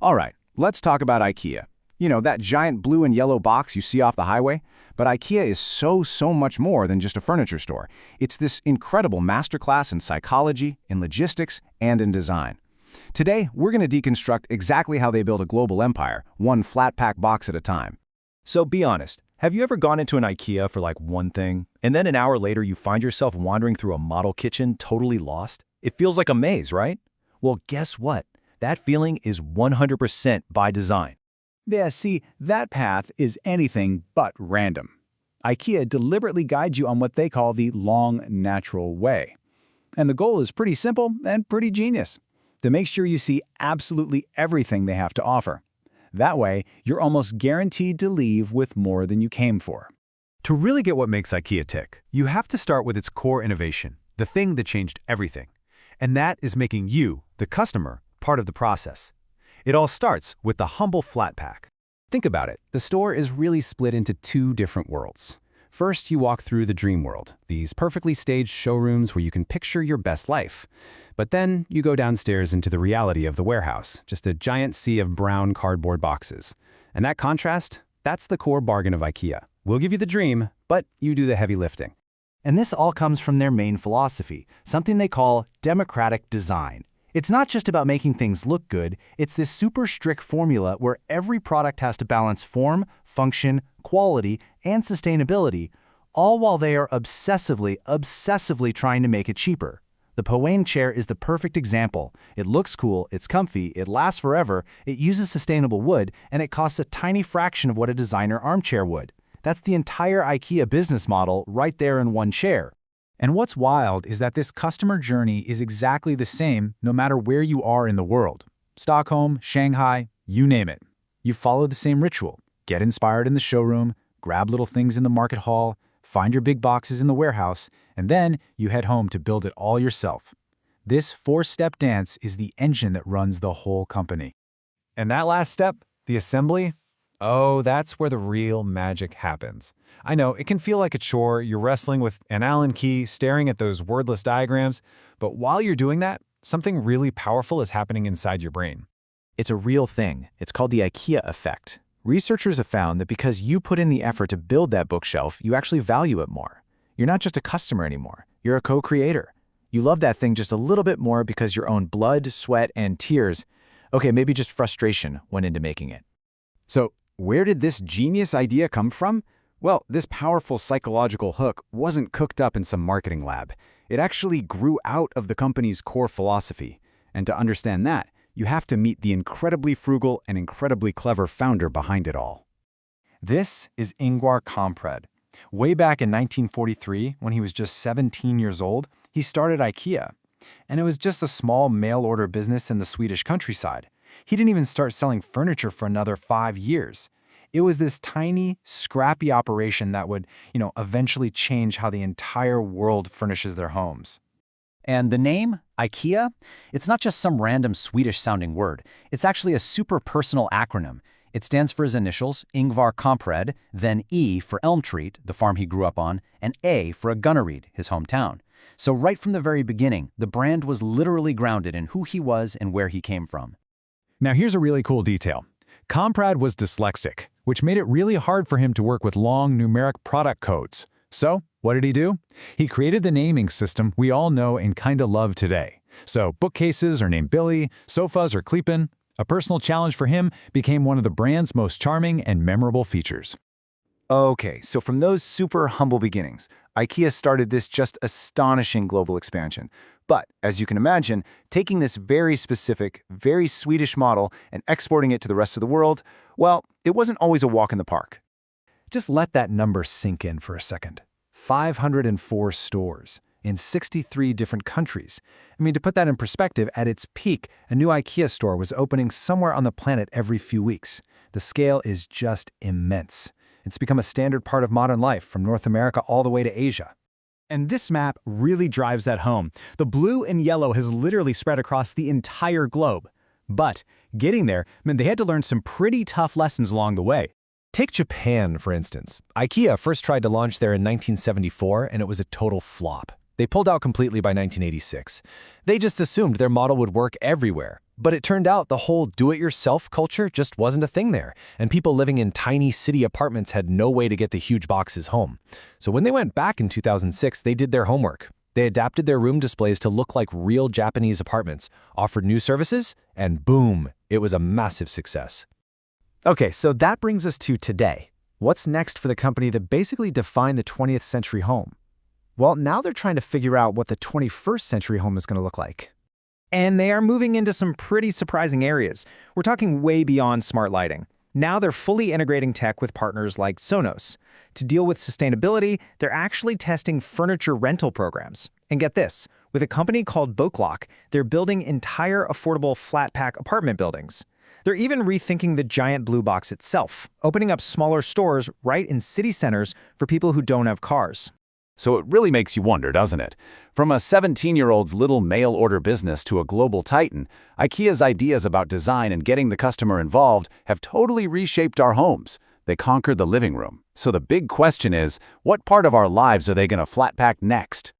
All right, let's talk about IKEA. You know, that giant blue and yellow box you see off the highway? But IKEA is so much more than just a furniture store. It's this incredible masterclass in psychology, in logistics, and in design. Today, we're going to deconstruct exactly how they build a global empire, one flat-pack box at a time. So be honest, have you ever gone into an IKEA for like one thing, and then an hour later you find yourself wandering through a model kitchen totally lost? It feels like a maze, right? Well, guess what? That feeling is 100% by design. Yeah, see, that path is anything but random. IKEA deliberately guides you on what they call the long, natural way. And the goal is pretty simple and pretty genius: to make sure you see absolutely everything they have to offer. That way, you're almost guaranteed to leave with more than you came for. To really get what makes IKEA tick, you have to start with its core innovation, the thing that changed everything. And that is making you, the customer, part of the process. It all starts with the humble flat pack. Think about it. The store is really split into two different worlds. First, you walk through the dream world, these perfectly staged showrooms where you can picture your best life. But then you go downstairs into the reality of the warehouse, just a giant sea of brown cardboard boxes. And that contrast, that's the core bargain of IKEA. We'll give you the dream, but you do the heavy lifting. And this all comes from their main philosophy, something they call democratic design. It's not just about making things look good, it's this super strict formula where every product has to balance form, function, quality, and sustainability, all while they are obsessively trying to make it cheaper. The Powain chair is the perfect example. It looks cool, it's comfy, it lasts forever, it uses sustainable wood, and it costs a tiny fraction of what a designer armchair would. That's the entire IKEA business model right there in one chair. And what's wild is that this customer journey is exactly the same no matter where you are in the world. Stockholm, Shanghai, you name it. You follow the same ritual. Get inspired in the showroom, grab little things in the market hall, find your big boxes in the warehouse, and then you head home to build it all yourself. This four-step dance is the engine that runs the whole company. And that last step, the assembly, oh, that's where the real magic happens. I know, it can feel like a chore, you're wrestling with an Allen key, staring at those wordless diagrams, but while you're doing that, something really powerful is happening inside your brain. It's a real thing. It's called the IKEA effect. Researchers have found that because you put in the effort to build that bookshelf, you actually value it more. You're not just a customer anymore. You're a co-creator. You love that thing just a little bit more because your own blood, sweat, and tears, okay, maybe just frustration, went into making it. So, where did this genius idea come from? Well, this powerful psychological hook wasn't cooked up in some marketing lab. It actually grew out of the company's core philosophy. And to understand that, you have to meet the incredibly frugal and incredibly clever founder behind it all. This is Ingvar Kamprad. Way back in 1943, when he was just 17 years old, he started IKEA. And it was just a small mail-order business in the Swedish countryside. He didn't even start selling furniture for another 5 years. It was this tiny, scrappy operation that would, eventually change how the entire world furnishes their homes. And the name, IKEA, it's not just some random Swedish-sounding word. It's actually a super personal acronym. It stands for his initials, Ingvar Kamprad, then E for Elm Tree, the farm he grew up on, and A for Agunnaryd, his hometown. So right from the very beginning, the brand was literally grounded in who he was and where he came from. Now here's a really cool detail. Kamprad was dyslexic, which made it really hard for him to work with long numeric product codes. So, what did he do? He created the naming system we all know and kinda love today. So, bookcases are named Billy, sofas are Klepen. A personal challenge for him became one of the brand's most charming and memorable features. Okay, so from those super humble beginnings, IKEA started this just astonishing global expansion. But, as you can imagine, taking this very specific, very Swedish model and exporting it to the rest of the world, well, it wasn't always a walk in the park. Just let that number sink in for a second. 504 stores in 63 different countries. I mean, to put that in perspective, at its peak, a new IKEA store was opening somewhere on the planet every few weeks. The scale is just immense. It's become a standard part of modern life, from North America all the way to Asia. And this map really drives that home. The blue and yellow has literally spread across the entire globe. But getting there meant they had to learn some pretty tough lessons along the way. Take Japan, for instance. IKEA first tried to launch there in 1974, and it was a total flop. They pulled out completely by 1986. They just assumed their model would work everywhere. But it turned out the whole do-it-yourself culture just wasn't a thing there, and people living in tiny city apartments had no way to get the huge boxes home. So when they went back in 2006, they did their homework. They adapted their room displays to look like real Japanese apartments, offered new services, and boom, it was a massive success. Okay, so that brings us to today. What's next for the company that basically defined the 20th century home? Well, now they're trying to figure out what the 21st century home is going to look like. And they are moving into some pretty surprising areas. We're talking way beyond smart lighting. Now they're fully integrating tech with partners like Sonos. To deal with sustainability, they're actually testing furniture rental programs. And get this, with a company called Boklok, they're building entire affordable flat-pack apartment buildings. They're even rethinking the giant blue box itself, opening up smaller stores right in city centers for people who don't have cars. So it really makes you wonder, doesn't it? From a 17-year-old's little mail-order business to a global titan, IKEA's ideas about design and getting the customer involved have totally reshaped our homes. They conquered the living room. So the big question is, what part of our lives are they going to flat-pack next?